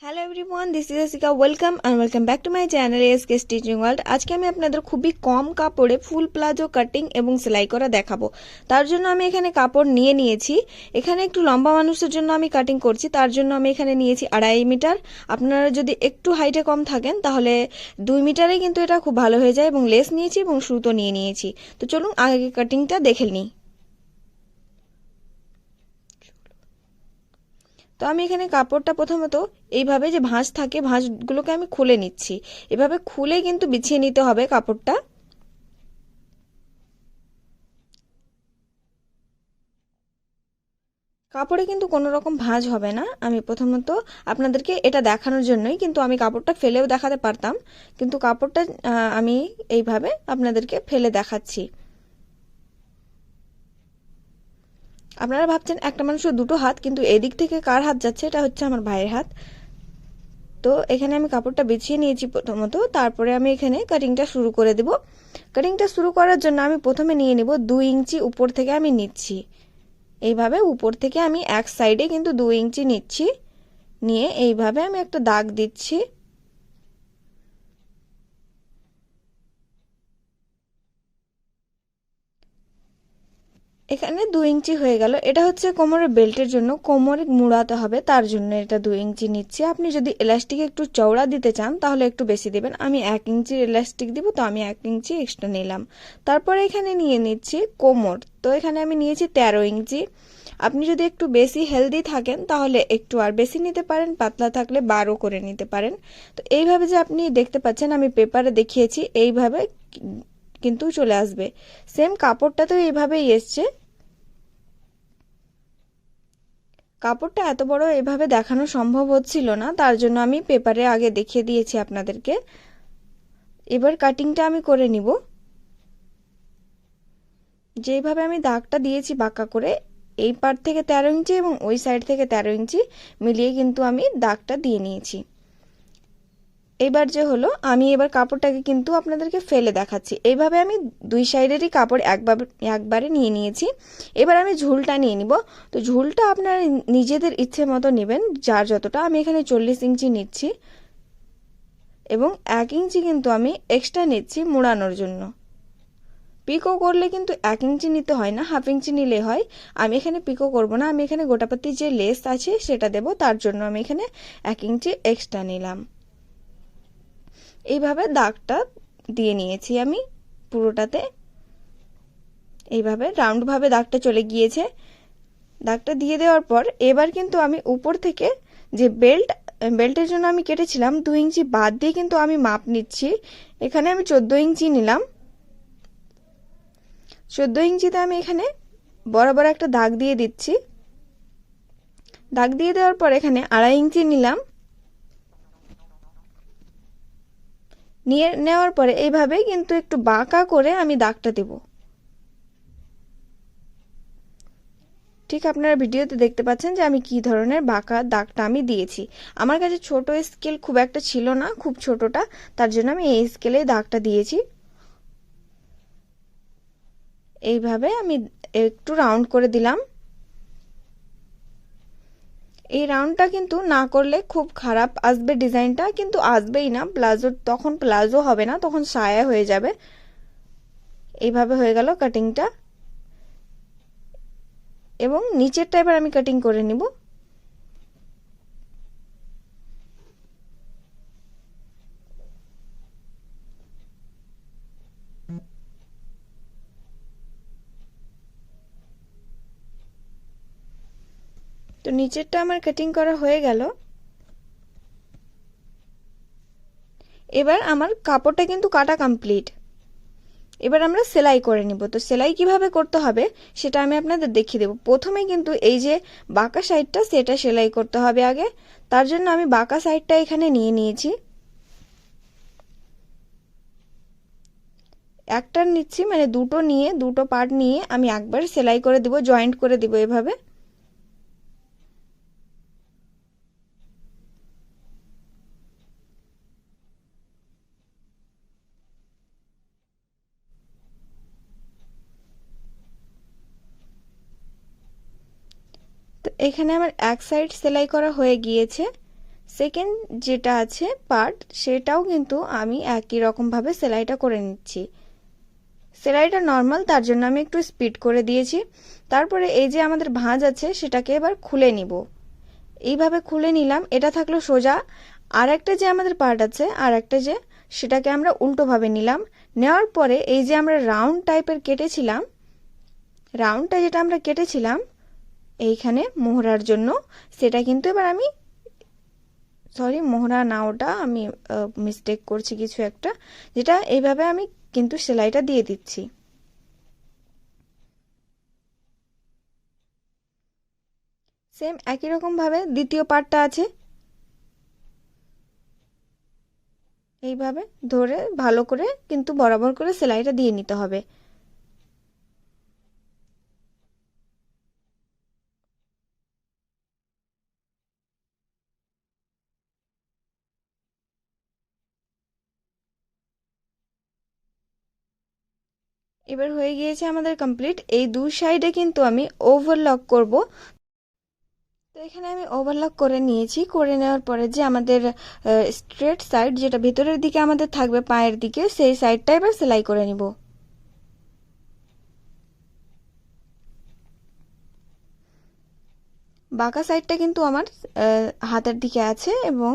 Hello everyone, this is Asika. Welcome back to my channel SK stitching world. আজকে আমি আপনাদের খুবই কম কাপড়ে ফুল প্লাজো কাটিং এবং সেলাই করা দেখাবো। তার জন্য আমি এখানে কাপড় নিয়েছি। এখানে একটু লম্বা মানুষের জন্য আমি কাটিং করছি, তার জন্য আমি এখানে নিয়েছি 2.5 মিটার। আপনারা যদি একটু হাইটে কম থাকেন তাহলে 2 মিটারে কিন্তু এটা খুব ভালো হয়ে যায়। এবং লেস নিয়েছি এবং সুতো নিয়েছি। তো চলুন আগে কাটিংটা দেখে নিই। তো আমি এখানে কাপড়টা প্রথমত এইভাবে যে ভাঁজ থাকে, ভাঁজগুলোকে আমি খুলে নিচ্ছি। এভাবে খুলে কিন্তু বিছিয়ে নিতে হবে কাপড়টা। কাপড়ে কিন্তু কোনো রকম ভাঁজ হবে না। আমি প্রথমত আপনাদেরকে এটা দেখানোর জন্যই, কিন্তু আমি কাপড়টা ফেলেও দেখাতে পারতাম, কিন্তু কাপড়টা আমি এইভাবে আপনাদেরকে ফেলে দেখাচ্ছি। আপনারা ভাবছেন একটা মানুষের দুটো হাত, কিন্তু এদিক থেকে কার হাত যাচ্ছে, এটা হচ্ছে আমার ভাইয়ের হাত। তো এখানে আমি কাপড়টা বিছিয়ে নিয়েছি প্রথমত, তারপরে আমি এখানে কাটিংটা শুরু করে দেব। কাটিংটা শুরু করার জন্য আমি প্রথমে নিয়ে নিব 2 ইঞ্চি উপর থেকে আমি নিচ্ছি। এইভাবে উপর থেকে আমি এক সাইডে কিন্তু 2 ইঞ্চি নিচ্ছি, নিয়ে এইভাবে আমি একটা দাগ দিচ্ছি। এখানে 2 ইঞ্চি হয়ে গেল। এটা হচ্ছে কোমরের বেল্টের জন্য, কোমরে মুড়াতে হবে, তার জন্য এটা 2 ইঞ্চি নিচ্ছি। আপনি যদি এলাস্টিক একটু চওড়া দিতে চান তাহলে একটু বেশি দিবেন। আমি 1 ইঞ্চির এলাস্টিক দিব, তো আমি 1 ইঞ্চি এক্সট্রা নিলাম। তারপরে এখানে নিয়ে নিচ্ছি কোমর। তো এখানে আমি নিয়েছি 13 ইঞ্চি। আপনি যদি একটু বেশি হেলদি থাকেন তাহলে একটু আর বেশি নিতে পারেন, পাতলা থাকলে 12 করে নিতে পারেন। তো এইভাবে যে আপনি দেখতে পাচ্ছেন আমি পেপারে দেখিয়েছি, এইভাবে কিন্তু চলে আসবে। সেম কাপড়টা তো এইভাবেই এসছে। কাপড়টা এত বড় এভাবে দেখানো সম্ভব হচ্ছিল না, তার জন্য আমি পেপারে আগে দেখিয়ে দিয়েছি আপনাদেরকে। এবার কাটিংটা আমি করে নিব। যেভাবে আমি দাগটা দিয়েছি বাঁকা করে, এই পার্ট থেকে 13 ইঞ্চি এবং ওই সাইড থেকে 13 ইঞ্চি মিলিয়ে কিন্তু আমি দাগটা দিয়ে নিয়েছি। এবার যে হলো, আমি এবার কাপড়টাকে কিন্তু আপনাদেরকে ফেলে দেখাচ্ছি। এইভাবে আমি দুই সাইডেরই কাপড় একবারে নিয়ে নিয়েছি। এবার আমি ঝুলটা নিয়ে নিব। তো ঝুলটা আপনারা নিজেদের ইচ্ছে মতো নেবেন, যার যতটা। আমি এখানে 40 ইঞ্চি নিচ্ছি এবং 1 ইঞ্চি কিন্তু আমি এক্সট্রা নিচ্ছি মুড়ানোর জন্য। পিকো করলে কিন্তু 1 ইঞ্চি নিতে হয় না, হাফ ইঞ্চি নিলে হয়। আমি এখানে পিকো করব না, আমি এখানে গোটাপাতি যে লেস আছে সেটা দেব, তার জন্য আমি এখানে 1 ইঞ্চি এক্সট্রা নিলাম। এইভাবে দাগটা দিয়ে নিয়েছি আমি পুরোটাতে। এইভাবে রাউন্ড ভাবে দাগটা চলে গিয়েছে। দাগটা দিয়ে দেওয়ার পর এবার কিন্তু আমি উপর থেকে যে বেল্টের জন্য আমি কেটেছিলাম 2 ইঞ্চি বাদ দিয়ে কিন্তু আমি মাপ নিচ্ছি। এখানে আমি 14 ইঞ্চি নিলাম। 14 ইঞ্চিতে আমি এখানে বরাবর একটা দাগ দিয়ে দিচ্ছি। দাগ দিয়ে দেওয়ার পর এখানে 2.5 ইঞ্চি নিলাম। নিয়ে নেওয়ার পরে এইভাবে কিন্তু একটু বাঁকা করে আমি দাগটা দেব। ঠিক আপনারা ভিডিওতে দেখতে পাচ্ছেন যে আমি কি ধরনের বাঁকা দাগটা আমি দিয়েছি। আমার কাছে ছোট স্কেল খুব একটা ছিল না, খুব ছোটটা, তার জন্য আমি এই স্কেলে দাগটা দিয়েছি। এইভাবে আমি একটু রাউন্ড করে দিলাম। এই রাউন্ডটা কিন্তু না করলে খুব খারাপ আসবে, ডিজাইনটা কিন্তু আসবেই না। প্লাজো তখন প্লাজো হবে না, তখন সায়া হয়ে যাবে। এইভাবে হয়ে গেল কাটিংটা। এবং নিচেরটা এবার আমি কাটিং করে নিব। তো নিচেরটা আমার কাটিং করা হয়ে গেল। এবার আমার কাপড়টা কিন্তু কাটা কমপ্লিট। এবার আমরা সেলাই করে নিব। তো সেলাই কিভাবে করতে হবে সেটা আমি আপনাদের দেখিয়ে দেব। প্রথমে কিন্তু এই যে বাঁকা সাইডটা সেটা সেলাই করতে হবে আগে। তার জন্য আমি বাঁকা সাইডটা এখানে নিয়ে নিয়েছি। একটা নিচ্ছি, মানে দুটো পার্ট নিয়ে আমি একবার সেলাই করে দিব, জয়েন্ট করে দিব এভাবে। তো এখানে আমার এক সাইড সেলাই করা হয়ে গিয়েছে। সেকেন্ড যেটা আছে পার্ট, সেটাও কিন্তু আমি একই রকমভাবে সেলাইটা করে নিচ্ছি। সেলাইটা নর্মাল, তার জন্য আমি একটু স্পিড করে দিয়েছি। তারপরে এই যে আমাদের ভাঁজ আছে সেটাকে এবার খুলে নিব। এইভাবে খুলে নিলাম, এটা থাকলো সোজা। আর একটা যে আমাদের পার্ট আছে, আর একটা যে, সেটাকে আমরা উল্টোভাবে নিলাম। নেওয়ার পরে এই যে আমরা রাউন্ড টাইপের কেটেছিলাম, রাউন্ডটা যেটা আমরা কেটেছিলাম এইখানে মোহরার জন্য, সেটা কিন্তু এবার আমি, সরি মোহরা না, ওটা আমি মিস্টেক করছি কিছু একটা, যেটা এইভাবে আমি কিন্তু সেলাইটা দিয়ে দিচ্ছি। সেম একই রকম ভাবে দ্বিতীয় পার্টটা আছে, এইভাবে ধরে ভালো করে কিন্তু বরাবর করে সেলাইটা দিয়ে নিতে হবে। এবার হয়ে গিয়েছে আমাদের কমপ্লিট। এই দুই সাইডে কিন্তু আমি ওভারলক করব। তো এখানে আমি ওভারলক করে নিয়েছি। করে নেওয়ার পরে যে আমাদের স্ট্রেট সাইড, যেটা ভেতরের দিকে আমাদের থাকবে পায়ের দিকে, সেই সাইডটা এবার সেলাই করে নিব। বাঁকা সাইডটা কিন্তু আমার হাতের দিকে আছে এবং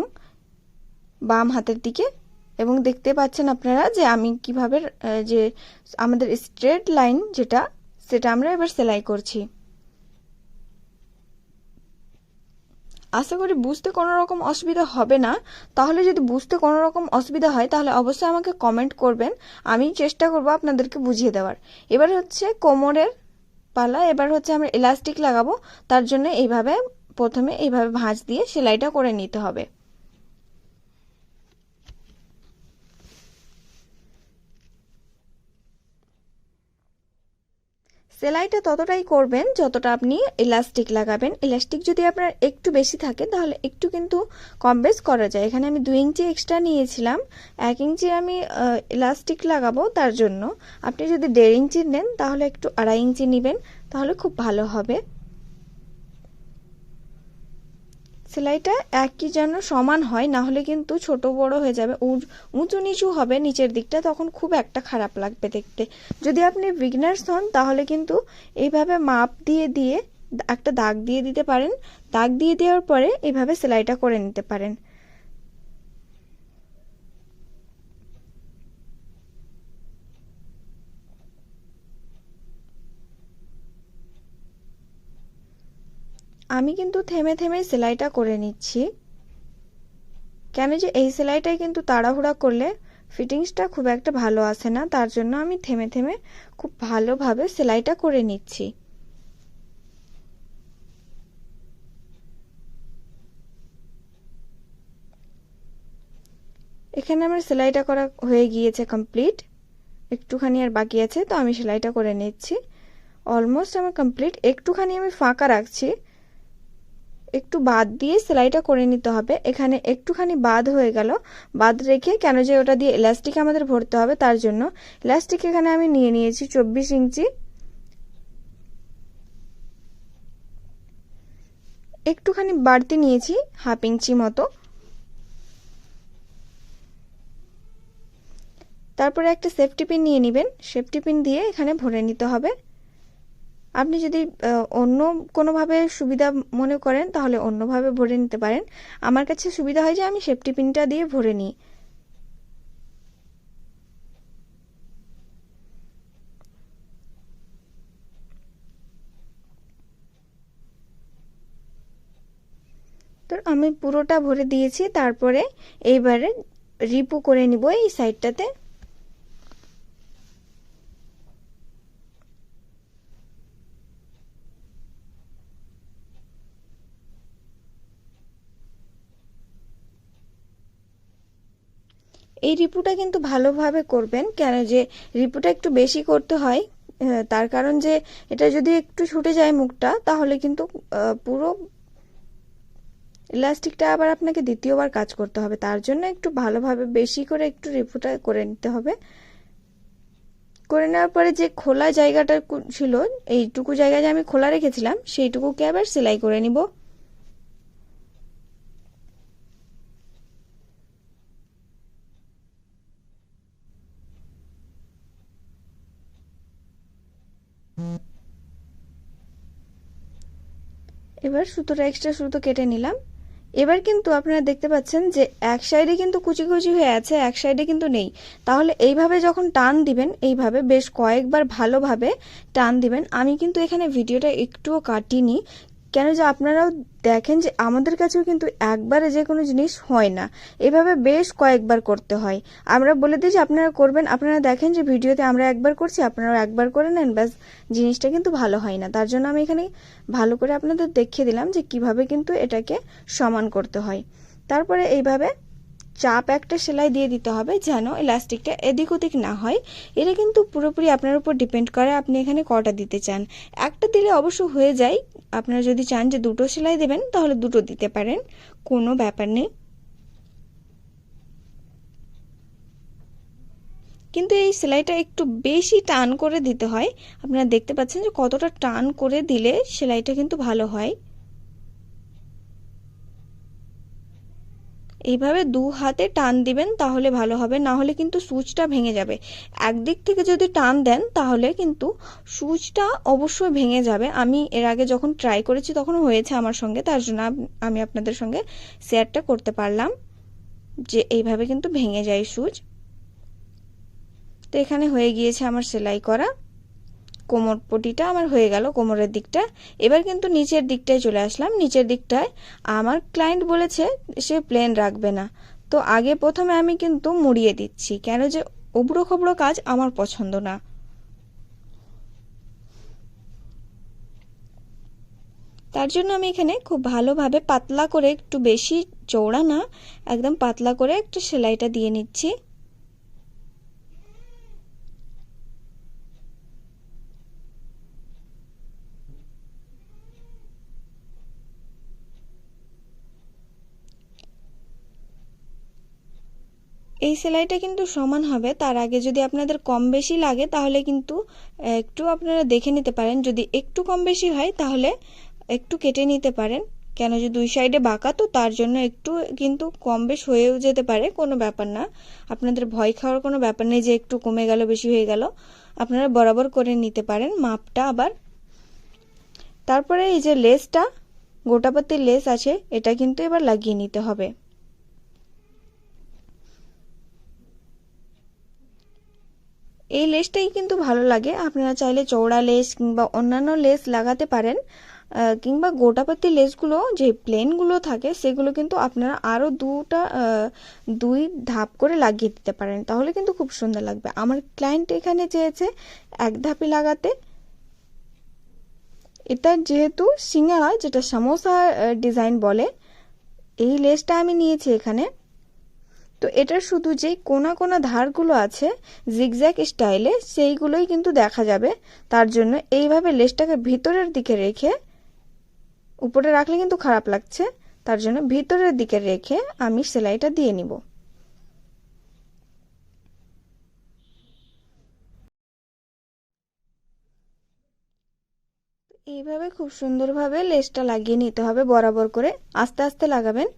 বাম হাতের দিকে, এবং দেখতে পাচ্ছেন আপনারা যে আমি কিভাবে যে আমাদের স্ট্রেট লাইন যেটা, সেটা আমরা এবার সেলাই করছি। আশা করি বুঝতে কোনো রকম অসুবিধা হবে না। তাহলে যদি বুঝতে কোনো রকম অসুবিধা হয় তাহলে অবশ্যই আমাকে কমেন্ট করবেন, আমি চেষ্টা করব আপনাদেরকে বুঝিয়ে দেওয়ার। এবার হচ্ছে কোমরের পালা। এবার হচ্ছে আমরা ইলাস্টিক লাগাবো, তার জন্য এইভাবে প্রথমে এইভাবে ভাঁজ দিয়ে সেলাইটা করে নিতে হবে। সেলাইটা ততটাই করবেন যতটা আপনি ইলাস্টিক লাগাবেন। ইলাস্টিক যদি আপনার একটু বেশি থাকে তাহলে একটু কিন্তু কম বেশ করা যায়। এখানে আমি 2 ইঞ্চি এক্সট্রা নিয়েছিলাম, 1 ইঞ্চি আমি ইলাস্টিক লাগাবো, তার জন্য আপনি যদি 1.5 ইঞ্চি নেন তাহলে একটু 2.5 ইঞ্চি নেবেন, তাহলে খুব ভালো হবে। সেলাইটা একই যেন সমান হয়, না হলে কিন্তু ছোট বড় হয়ে যাবে, উঁচু নিচু হবে নিচের দিকটা, তখন খুব একটা খারাপ লাগবে দেখতে। যদি আপনি বিগিনার্স হন তাহলে কিন্তু এইভাবে মাপ দিয়ে দিয়ে একটা দাগ দিয়ে দিতে পারেন। দাগ দিয়ে দেওয়ার পরে এইভাবে সেলাইটা করে নিতে পারেন। আমি কিন্তু থেমে থেমে সেলাইটা করে নিচ্ছি, কেন যে এই সেলাইটাই কিন্তু তাড়াহুড়া করলে ফিটিংসটা খুব একটা ভালো আসে না, তার জন্য আমি থেমে থেমে খুব ভালোভাবে সেলাইটা করে নিচ্ছি। এখানে আমার সেলাইটা করা হয়ে গিয়েছে কমপ্লিট, একটুখানি আর বাকি আছে, তো আমি সেলাইটা করে নিচ্ছি। অলমোস্ট আমার কমপ্লিট। একটুখানি আমি ফাঁকা রাখছি, একটু বাদ দিয়ে সেলাইটা করে নিতে হবে। এখানে একটুখানি বাদ হয়ে গেল, বাদ রেখে, কেন যে ওটা দিয়ে ইলাস্টিক আমাদের ভরতে হবে, তার জন্য ইলাস্টিক এখানে আমি নিয়ে নিয়েছি 24 ইঞ্চি। একটুখানি বাড়তি নিয়েছি, 1/2 ইঞ্চি মতো। তারপরে একটা সেফটি পিন নিয়ে নেবেন, সেফটি পিন দিয়ে এখানে ভরে নিতে হবে। আপনি যদি অন্য কোনোভাবে সুবিধা মনে করেন তাহলে অন্যভাবে ভরে নিতে পারেন। আমার কাছে সুবিধা হয় যে আমি সেফটি পিনটা দিয়ে ভরে নিই। তো আমি পুরোটা ভরে দিয়েছি। তারপরে এইবারে রিপু করে নিব এই সাইডটাতে। এই রিপুটা কিন্তু ভালোভাবে করবেন, কেন যে রিপুটা একটু বেশি করতে হয়, তার কারণ যে এটা যদি একটু ছুটে যায় মুখটা তাহলে কিন্তু পুরো ইলাস্টিকটা আবার আপনাকে দ্বিতীয়বার কাজ করতে হবে, তার জন্য একটু ভালোভাবে বেশি করে একটু রিপুটা করে নিতে হবে। করে নেওয়ার পরে যে খোলা জায়গাটা ছিল, এইটুকু জায়গা যে আমি খোলা রেখেছিলাম সেইটুকুকে আবার সেলাই করে নিব। এবার সুতোটা এক্সট্রা সুতো কেটে নিলাম। এবার কিন্তু আপনারা দেখতে পাচ্ছেন যে এক সাইডে কিন্তু কুচি কুচি হয়ে আছে, এক সাইডে কিন্তু নেই। তাহলে এইভাবে যখন টান দিবেন, এইভাবে বেশ কয়েকবার ভালোভাবে টান দিবেন। আমি কিন্তু এখানে ভিডিওটা একটুও কাটিনি, কেন যে আপনারাও দেখেন যে আমাদের কাছেও কিন্তু একবারে যে কোনো জিনিস হয় না, এভাবে বেশ কয়েকবার করতে হয়। আমরা বলে দিই যে আপনারা করবেন, আপনারা দেখেন যে ভিডিওতে আমরা একবার করছি, আপনারাও একবার করে নেন, ব্যাস জিনিসটা কিন্তু ভালো হয় না। তার জন্য আমি এখানে ভালো করে আপনাদের দেখিয়ে দিলাম যে কিভাবে কিন্তু এটাকে সমান করতে হয়। তারপরে এইভাবে চাপ একটা সেলাই দিয়ে দিতে হবে যেন ইলাস্টিকটা এদিক ওদিক না হয়। এটা কিন্তু পুরোপুরি আপনার উপর ডিপেন্ড করে আপনি এখানে কটা দিতে চান। একটা দিলে অবশ্য হয়ে যায়, আপনারা যদি চান যে দুটো সেলাই দেবেন তাহলে দুটো দিতে পারেন, কোনো ব্যাপার নেই। কিন্তু এই সেলাইটা একটু বেশি টান করে দিতে হয়। আপনারা দেখতে পাচ্ছেন যে কতটা টান করে দিলে সেলাইটা কিন্তু ভালো হয়। এইভাবে দু হাতে টান দিবেন তাহলে ভালো হবে, না হলে কিন্তু সুচটা ভেঙে যাবে। একদিক থেকে যদি টান দেন তাহলে কিন্তু সুচটা অবশ্যই ভেঙে যাবে। আমি এর আগে যখন ট্রাই করেছি তখন হয়েছে আমার সঙ্গে, তার জন্য আমি আপনাদের সঙ্গে শেয়ারটা করতে পারলাম যে এইভাবে কিন্তু ভেঙে যায় সুচ। তো এখানে হয়ে গিয়েছে আমার সেলাই করা। কোমর পটিটা আমার হয়ে গেল, কোমরের দিকটা। এবার কিন্তু নিচের দিকটায় চলে আসলাম। নিচের দিকটায় আমার ক্লায়েন্ট বলেছে সে প্লেন রাখবে না, তো আগে প্রথমে আমি কিন্তু মুড়িয়ে দিচ্ছি, কেন যে উবড়ো খবড়ো কাজ আমার পছন্দ না। তার জন্য আমি এখানে খুব ভালোভাবে পাতলা করে, একটু বেশি চওড়া না, একদম পাতলা করে একটু সেলাইটা দিয়ে নিচ্ছি। এই সেলাইটা কিন্তু সমান হবে। তার আগে যদি আপনাদের কম বেশি লাগে তাহলে কিন্তু একটু আপনারা দেখে নিতে পারেন, যদি একটু কম বেশি হয় তাহলে একটু কেটে নিতে পারেন, কেন যে দুই সাইডে বাঁকা, তো তার জন্য একটু কিন্তু কম বেশ হয়েও যেতে পারে, কোনো ব্যাপার না। আপনাদের ভয় খাওয়ার কোনো ব্যাপার নেই যে একটু কমে গেল বেশি হয়ে গেল, আপনারা বরাবর করে নিতে পারেন মাপটা আবার। তারপরে এই যে লেসটা, গোটাপতির লেস আছে, এটা কিন্তু এবার লাগিয়ে নিতে হবে। এই লেসটাই কিন্তু ভালো লাগে, আপনারা চাইলে চওড়া লেস কিংবা অন্যান্য লেস লাগাতে পারেন, কিংবা গোটাপতি লেসগুলো যে প্লেনগুলো থাকে সেগুলো কিন্তু আপনারা আরও দুই ধাপ করে লাগিয়ে দিতে পারেন, তাহলে কিন্তু খুব সুন্দর লাগবে। আমার ক্লায়েন্ট এখানে চেয়েছে এক ধাপে লাগাতে। এটা যেহেতু সিঙ্গারা, যেটা সমোসা ডিজাইন বলে, এই লেসটা আমি নিয়েছি এখানে। তো এটার শুধু যেই কোনা কোনা ধারগুলো আছে জিগজ্যাগ স্টাইলে, সেইগুলোই কিন্তু দেখা যাবে। তার জন্য এইভাবে লেসটাকে ভিতরের দিকে রেখে, উপরে রাখলে কিন্তু খারাপ লাগছে, তার জন্য ভিতরের দিকে রেখে আমি সেলাইটা দিয়ে নিব। এইভাবে খুব সুন্দরভাবে লেসটা লাগিয়ে নিতে হবে, বরাবর করে আস্তে আস্তে লাগাবেন।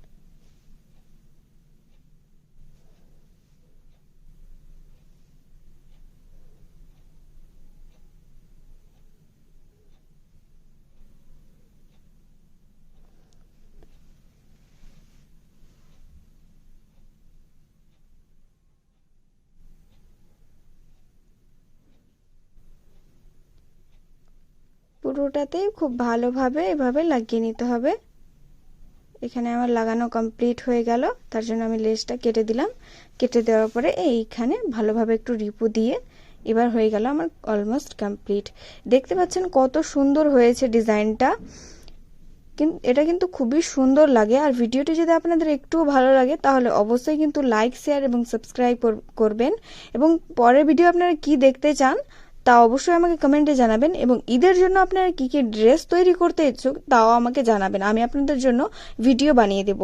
পুরোটাতে খুব ভালোভাবে এভাবে লাগিয়ে নিতে হবে। এখানে আমার লাগানো কমপ্লিট হয়ে গেল, তার জন্য আমি লেসটা কেটে দিলাম। কেটে দেওয়ার পরে এইখানে ভালোভাবে একটু রিপু দিয়ে এবার হয়ে গেল আমার অলমোস্ট কমপ্লিট। দেখতে পাচ্ছেন কত সুন্দর হয়েছে ডিজাইনটা, কিন্তু এটা কিন্তু খুবই সুন্দর লাগে। আর ভিডিওটি যদি আপনাদের একটু ভালো লাগে তাহলে অবশ্যই কিন্তু লাইক, শেয়ার এবং সাবস্ক্রাইব করবেন। এবং পরের ভিডিও আপনারা কি দেখতে চান তা অবশ্যই আমাকে কমেন্টে জানাবেন। এবং ঈদের জন্য আপনারা কি কি ড্রেস তৈরি করতে ইচ্ছুক তাও আমাকে জানাবেন, আমি আপনাদের জন্য ভিডিও বানিয়ে দেব।